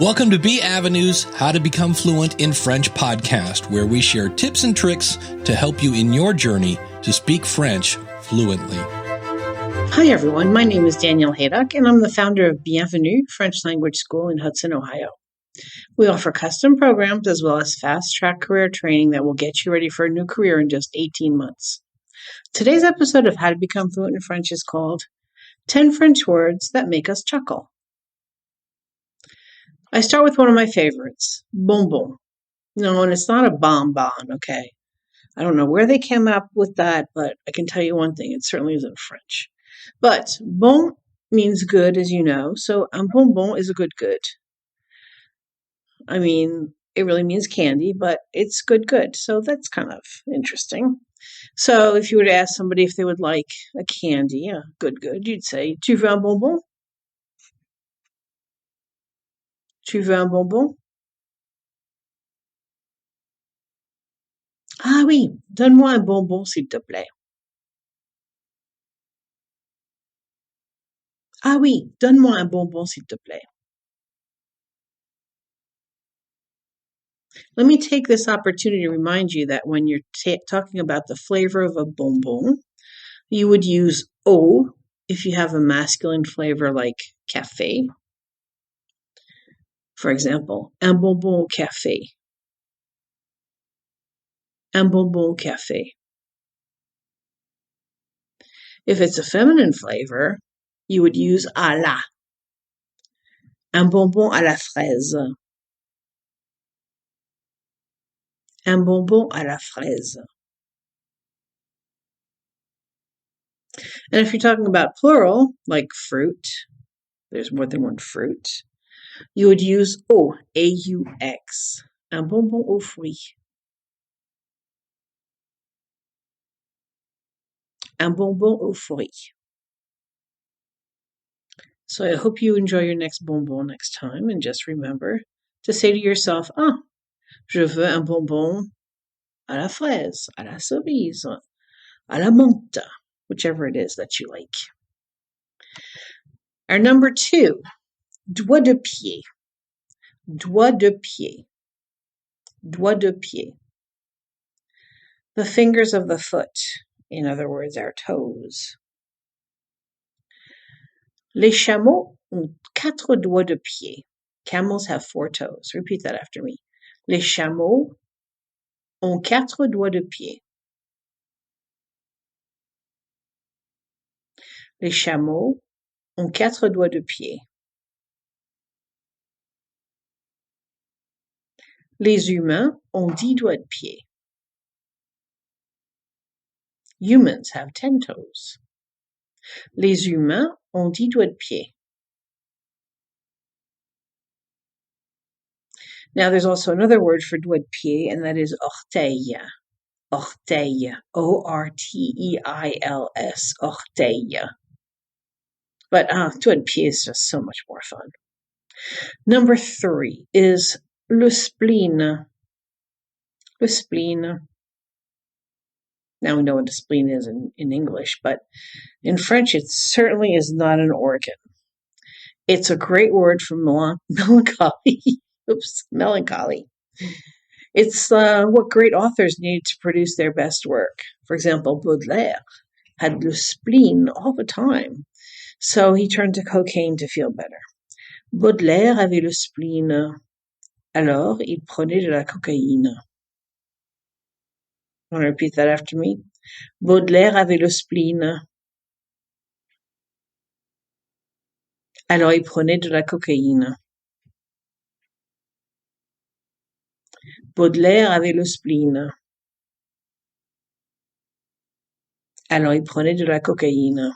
Welcome to Bienvenue's How to Become Fluent in French podcast, where we share tips and tricks to help you in your journey to speak French fluently. Hi, everyone. My name is Danielle Haydock, and I'm the founder of Bienvenue French Language School in Hudson, Ohio. We offer custom programs as well as fast-track career training that will get you ready for a new career in just 18 months. Today's episode of How to Become Fluent in French is called 10 French Words That Make Us Chuckle. I start with one of my favorites, bonbon. No, and it's not a bonbon, okay? I don't know where they came up with that, but I can tell you one thing, it certainly isn't French. But bon means good, as you know, so un bonbon is a good. I mean, it really means candy, but it's good, so that's kind of interesting. So if you were to ask somebody if they would like a candy, a good, you'd say, tu veux un bonbon? Tu veux un bonbon? Ah oui, donne-moi un bonbon, s'il te plaît. Ah oui, donne-moi un bonbon, s'il te plaît. Let me take this opportunity to remind you that when you're talking about the flavor of a bonbon, you would use eau if you have a masculine flavor like café. For example, un bonbon au café. Un bonbon au café. If it's a feminine flavor, you would use à la. Un bonbon à la fraise. Un bonbon à la fraise. And if you're talking about plural, like fruit, there's more than one fruit, you would use aux, A-U-X. Un bonbon aux fruits. Un bonbon aux fruits. So I hope you enjoy your next bonbon next time, and just remember to say to yourself, je veux un bonbon à la fraise, à la cerise, à la menthe, whichever it is that you like. Our number 2, doigt de pied. Doigt de pied. Doigt de pied. The fingers of the foot. In other words, our toes. Les chameaux ont 4 doigts de pied. Camels have 4 toes. Repeat that after me. Les chameaux ont 4 doigts de pied. Les chameaux ont 4 doigts de pied. Les humains ont 10 doigts de pied. Humans have 10 toes. Les humains ont 10 doigts de pied. Now, there's also another word for doigt de pied, and that is orteil. Orteil. O-R-T-E-I-L-S. Orteil. But doigt de pied is just so much more fun. Number 3 is le spleen. Le spleen. Now we know what a spleen is in English, but in French it certainly is not an organ. It's a great word for melancholy. Melancholy. It's what great authors need to produce their best work. For example, Baudelaire had le spleen all the time, so he turned to cocaine to feel better. Baudelaire avait le spleen, alors il prenait de la cocaïne. Want to repeat that after me? Baudelaire avait le spleen, alors il prenait de la cocaïne. Baudelaire avait le spleen, alors il prenait de la cocaïne.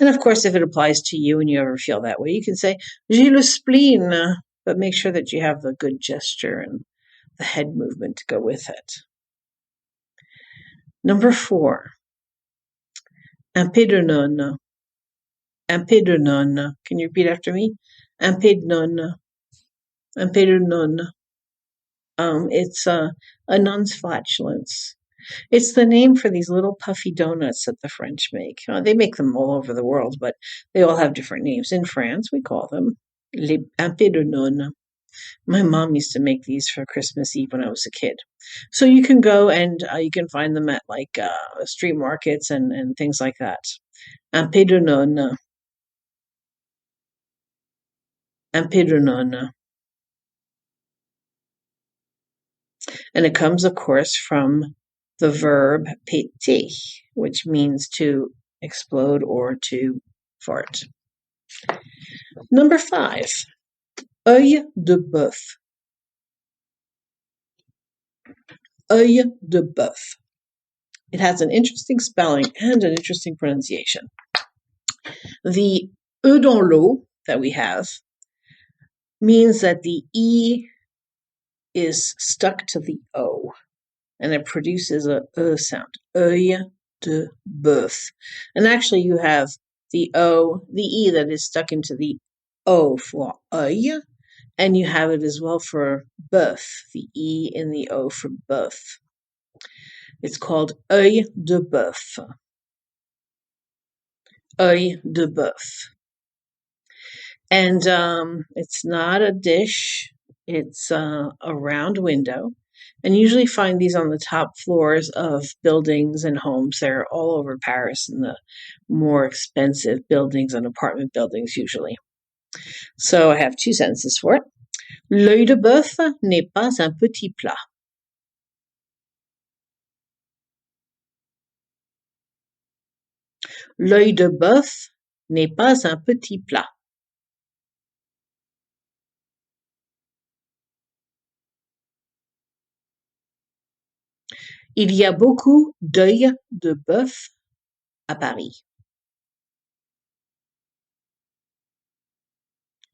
And of course, if it applies to you and you ever feel that way, you can say, j'ai le spleen, but make sure that you have the good gesture and the head movement to go with it. Number 4, un peu de nonne. Un peu de nonne. Can you repeat after me? Un peu de nonne. Un peu de nonne. It's a nun's flatulence. It's the name for these little puffy donuts that the French make. They make them all over the world, but they all have different names. In France, we call them les pampés de nonne. My mom used to make these for Christmas Eve when I was a kid. So you can go and you can find them at like street markets and things like that. Pampé de nonne. Pampé de nonne. And it comes, of course, from the verb péter, which means to explode or to fart. Number 5, œil de bœuf. Œil de bœuf. It has an interesting spelling and an interesting pronunciation. The e dans l'eau that we have means that the E is stuck to the O, and it produces a E sound. Œil de bœuf. And actually you have the O, the E that is stuck into the O for œil, and you have it as well for bœuf, the E in the O for bœuf. It's called œil de bœuf. Œil de bœuf. And it's not a dish, it's a round window. And you usually find these on the top floors of buildings and homes. They're all over Paris in the more expensive buildings and apartment buildings usually. So I have 2 sentences for it. L'œil de bœuf n'est pas un petit plat. L'œil de bœuf n'est pas un petit plat. Il y a beaucoup d'œils de bœuf à Paris.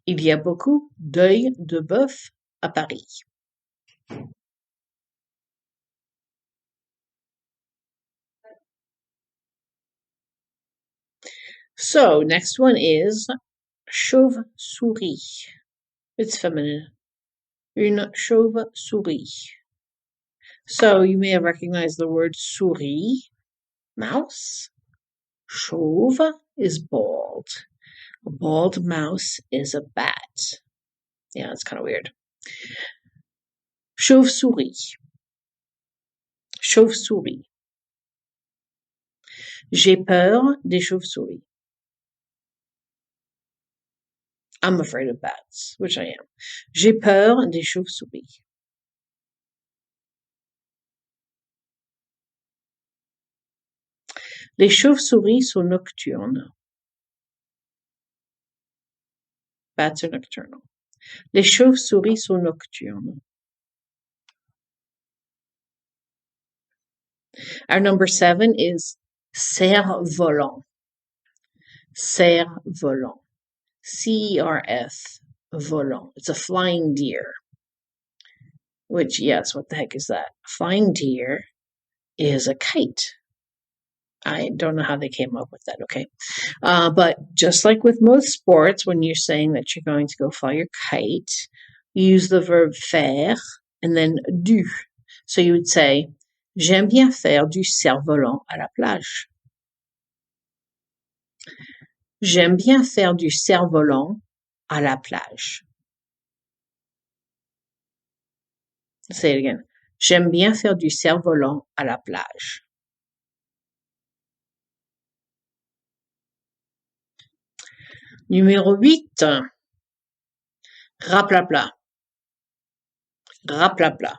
Il y a beaucoup d'œils de bœuf à Paris. So, next one is chauve-souris. It's feminine. Une chauve-souris. So, you may have recognized the word souris, mouse. Chauve is bald. A bald mouse is a bat. Yeah, it's kind of weird. Chauve-souris. Chauve-souris. J'ai peur des chauves-souris. I'm afraid of bats, which I am. J'ai peur des chauves-souris. Les chauves-souris sont nocturnes. Bats are nocturnal. Les chauves-souris sont nocturnes. Our number 7 is cerf-volant. Cerf-volant. C-E-R-F, volant. It's a flying deer. Which, yes, what the heck is that? A flying deer is a kite. I don't know how they came up with that, okay? But just like with most sports, when you're saying that you're going to go fly your kite, you use the verb faire and then du. So you would say, j'aime bien faire du cerf-volant à la plage. J'aime bien faire du cerf-volant à la plage. Let's say it again. J'aime bien faire du cerf-volant à la plage. Numéro 8. Raplapla. Raplapla.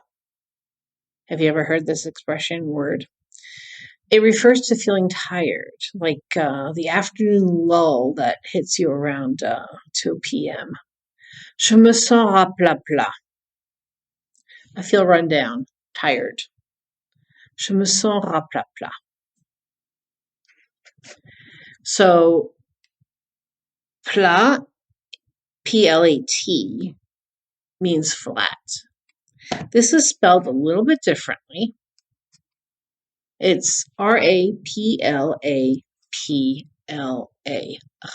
Have you ever heard this expression, word? It refers to feeling tired, like the afternoon lull that hits you around 2 p.m. Je me sens raplapla. I feel run down, tired. Je me sens raplapla. So, plat, P-L-A-T, means flat. This is spelled a little bit differently. It's R-A-P-L-A-P-L-A,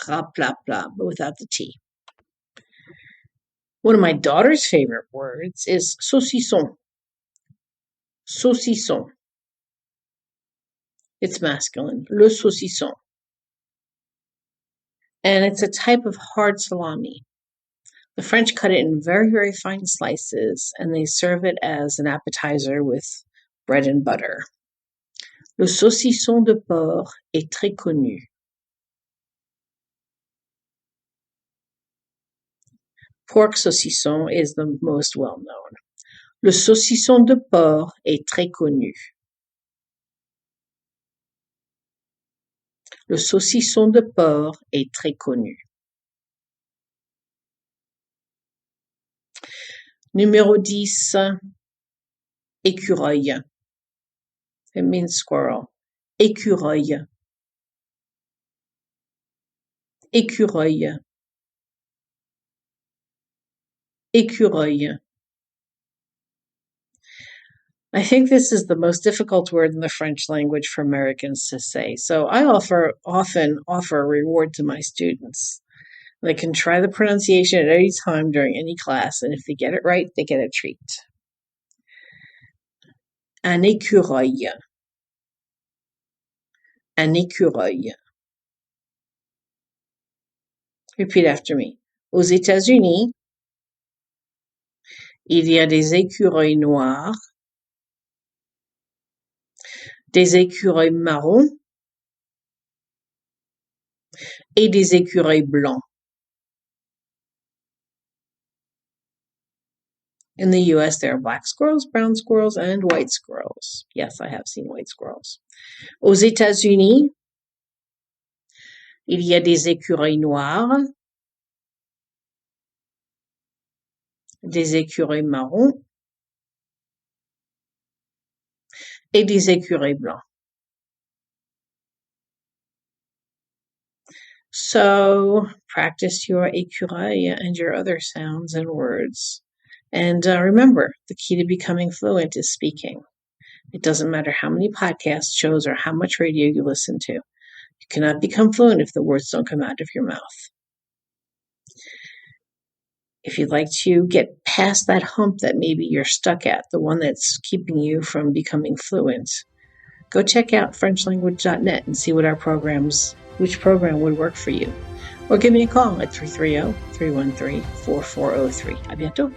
raplapla, but without the T. One of my daughter's favorite words is saucisson. Saucisson. It's masculine. Le saucisson. And it's a type of hard salami. The French cut it in very, very fine slices, and they serve it as an appetizer with bread and butter. Le saucisson de porc est très connu. Pork saucisson is the most well-known. Le saucisson de porc est très connu. Le saucisson de porc est très connu. Numéro 10, écureuil. It means squirrel. Écureuil. Écureuil. Écureuil. I think this is the most difficult word in the French language for Americans to say. So I often offer a reward to my students. They can try the pronunciation at any time during any class, and if they get it right, they get a treat. Un écureuil. Un écureuil. Repeat after me. Aux États-Unis, il y a des écureuils noirs, des écureuils marrons et des écureuils blancs. In the US, there are black squirrels, brown squirrels, and white squirrels. Yes, I have seen white squirrels. Aux États-Unis, il y a des écureuils noirs, des écureuils marrons et des écureuils blancs. So practice your écureuil and your other sounds and words. And remember, the key to becoming fluent is speaking. It doesn't matter how many podcast shows or how much radio you listen to. You cannot become fluent if the words don't come out of your mouth. If you'd like to get past that hump that maybe you're stuck at, the one that's keeping you from becoming fluent, go check out FrenchLanguage.net and see which program would work for you. Or give me a call at 330-313-4403. À bientôt.